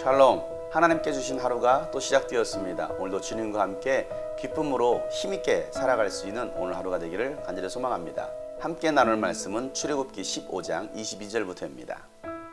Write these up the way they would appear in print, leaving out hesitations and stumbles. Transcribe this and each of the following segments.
샬롬. 하나님께 주신 하루가 또 시작되었습니다. 오늘도 주님과 함께 기쁨으로 힘있게 살아갈 수 있는 오늘 하루가 되기를 간절히 소망합니다. 함께 나눌 말씀은 출애굽기 15장 22절부터입니다.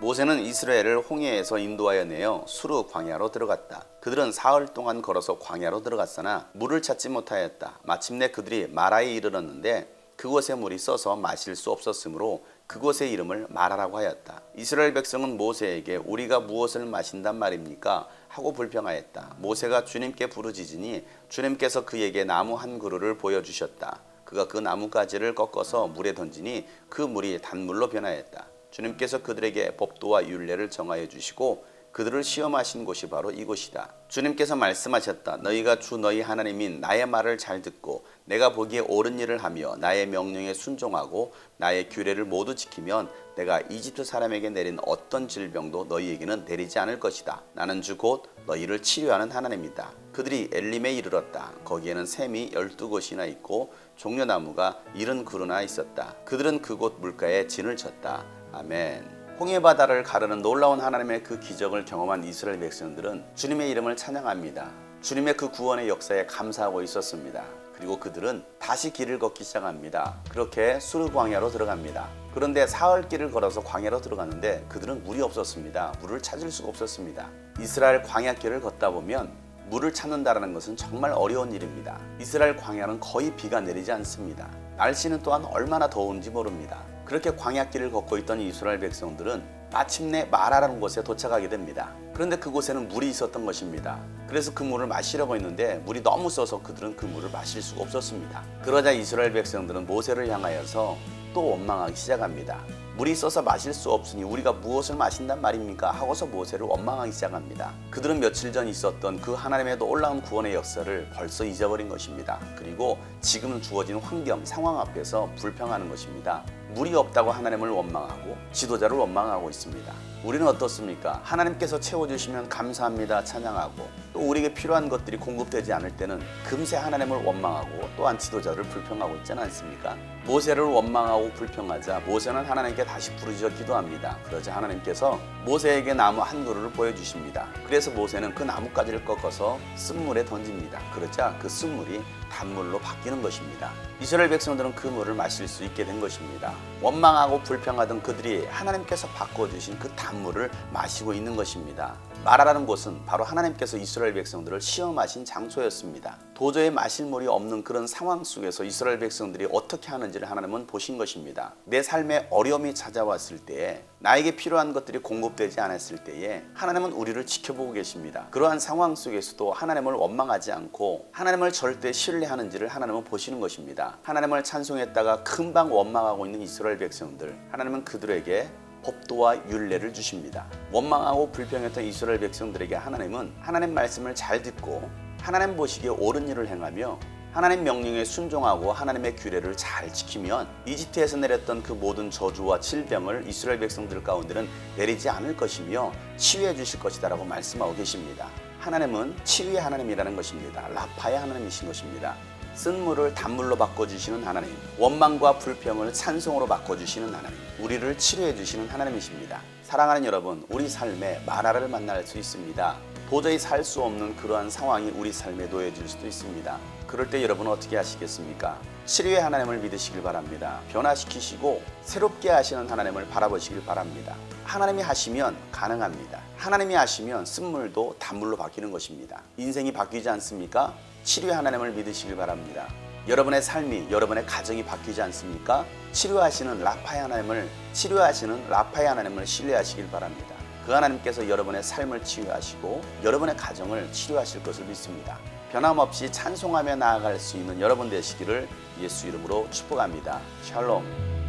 모세는 이스라엘을 홍해에서 인도하여 내어 수르 광야로 들어갔다. 그들은 사흘 동안 걸어서 광야로 들어갔으나 물을 찾지 못하였다. 마침내 그들이 마라에 이르렀는데 그곳에 물이 써서 마실 수 없었으므로 그곳의 이름을 마라라고 하였다. 이스라엘 백성은 모세에게 우리가 무엇을 마신단 말입니까? 하고 불평하였다. 모세가 주님께 부르짖으니 주님께서 그에게 나무 한 그루를 보여주셨다. 그가 그 나뭇가지를 꺾어서 물에 던지니 그 물이 단물로 변하였다. 주님께서 그들에게 법도와 율례를 정하여 주시고 그들을 시험하신 곳이 바로 이곳이다. 주님께서 말씀하셨다. 너희가 주 너희 하나님인 나의 말을 잘 듣고 내가 보기에 옳은 일을 하며 나의 명령에 순종하고 나의 규례를 모두 지키면 내가 이집트 사람에게 내린 어떤 질병도 너희에게는 내리지 않을 것이다. 나는 주 곧 너희를 치료하는 하나님이다. 그들이 엘림에 이르렀다. 거기에는 샘이 12곳이나 있고 종려나무가 70그루나 있었다. 그들은 그곳 물가에 진을 쳤다. 아멘. 홍해 바다를 가르는 놀라운 하나님의 그 기적을 경험한 이스라엘 백성들은 주님의 이름을 찬양합니다. 주님의 그 구원의 역사에 감사하고 있었습니다. 그리고 그들은 다시 길을 걷기 시작합니다. 그렇게 수르 광야로 들어갑니다. 그런데 사흘 길을 걸어서 광야로 들어갔는데 그들은 물이 없었습니다. 물을 찾을 수가 없었습니다. 이스라엘 광야길을 걷다 보면 물을 찾는다는 것은 정말 어려운 일입니다. 이스라엘 광야는 거의 비가 내리지 않습니다. 날씨는 또한 얼마나 더운지 모릅니다. 그렇게 광야길을 걷고 있던 이스라엘 백성들은 마침내 마라라는 곳에 도착하게 됩니다. 그런데 그곳에는 물이 있었던 것입니다. 그래서 그 물을 마시려고 했는데 물이 너무 써서 그들은 그 물을 마실 수가 없었습니다. 그러자 이스라엘 백성들은 모세를 향하여서 또 원망하기 시작합니다. 물이 써서 마실 수 없으니 우리가 무엇을 마신단 말입니까? 하고서 모세를 원망하기 시작합니다. 그들은 며칠 전 있었던 그 하나님의 놀라운 구원의 역사를 벌써 잊어버린 것입니다. 그리고 지금 주어진 환경, 상황 앞에서 불평하는 것입니다. 물이 없다고 하나님을 원망하고 지도자를 원망하고 있습니다. 우리는 어떻습니까? 하나님께서 채워주시면 감사합니다, 찬양하고 또 우리에게 필요한 것들이 공급되지 않을 때는 금세 하나님을 원망하고 또한 지도자를 불평하고 있지 않습니까? 모세를 원망하고 불평하자 모세는 하나님께 다시 부르짖어 기도합니다. 그러자 하나님께서 모세에게 나무 한 그루를 보여주십니다. 그래서 모세는 그 나뭇가지를 꺾어서 쓴물에 던집니다. 그러자 그 쓴물이 단물로 바뀌는 것입니다. 이스라엘 백성들은 그 물을 마실 수 있게 된 것입니다. 원망하고 불평하던 그들이 하나님께서 바꿔주신 그 단물을 마시고 있는 것입니다. 마라라는 곳은 바로 하나님께서 이스라엘 백성들을 시험하신 장소였습니다. 도저히 마실 물이 없는 그런 상황 속에서 이스라엘 백성들이 어떻게 하는지를 하나님은 보신 것입니다. 내 삶에 어려움이 찾아왔을 때에 나에게 필요한 것들이 공급되지 않았을 때에 하나님은 우리를 지켜보고 계십니다. 그러한 상황 속에서도 하나님을 원망하지 않고 하나님을 절대 신뢰하는지를 하나님은 보시는 것입니다. 하나님을 찬송했다가 금방 원망하고 있는 이스라엘 백성들, 하나님은 그들에게 법도와 율례를 주십니다. 원망하고 불평했던 이스라엘 백성들에게 하나님은 하나님 말씀을 잘 듣고 하나님 보시기에 옳은 일을 행하며 하나님 명령에 순종하고 하나님의 규례를 잘 지키면 이집트에서 내렸던 그 모든 저주와 질병을 이스라엘 백성들 가운데는 내리지 않을 것이며 치유해 주실 것이다 라고 말씀하고 계십니다. 하나님은 치유의 하나님이라는 것입니다. 라파의 하나님이신 것입니다. 쓴 물을 단물로 바꿔주시는 하나님, 원망과 불평을 찬송으로 바꿔주시는 하나님, 우리를 치료해 주시는 하나님이십니다. 사랑하는 여러분, 우리 삶에 마라를 만날 수 있습니다. 도저히 살 수 없는 그러한 상황이 우리 삶에 놓여질 수도 있습니다. 그럴 때 여러분은 어떻게 하시겠습니까? 치료의 하나님을 믿으시길 바랍니다. 변화시키시고 새롭게 하시는 하나님을 바라보시길 바랍니다. 하나님이 하시면 가능합니다. 하나님이 하시면 쓴물도 단물로 바뀌는 것입니다. 인생이 바뀌지 않습니까? 치료의 하나님을 믿으시길 바랍니다. 여러분의 삶이, 여러분의 가정이 바뀌지 않습니까? 치료하시는 라파의 하나님을 신뢰하시길 바랍니다. 그 하나님께서 여러분의 삶을 치유하시고 여러분의 가정을 치료하실 것을 믿습니다. 변함없이 찬송하며 나아갈 수 있는 여러분 되시기를 예수 이름으로 축복합니다. 샬롬.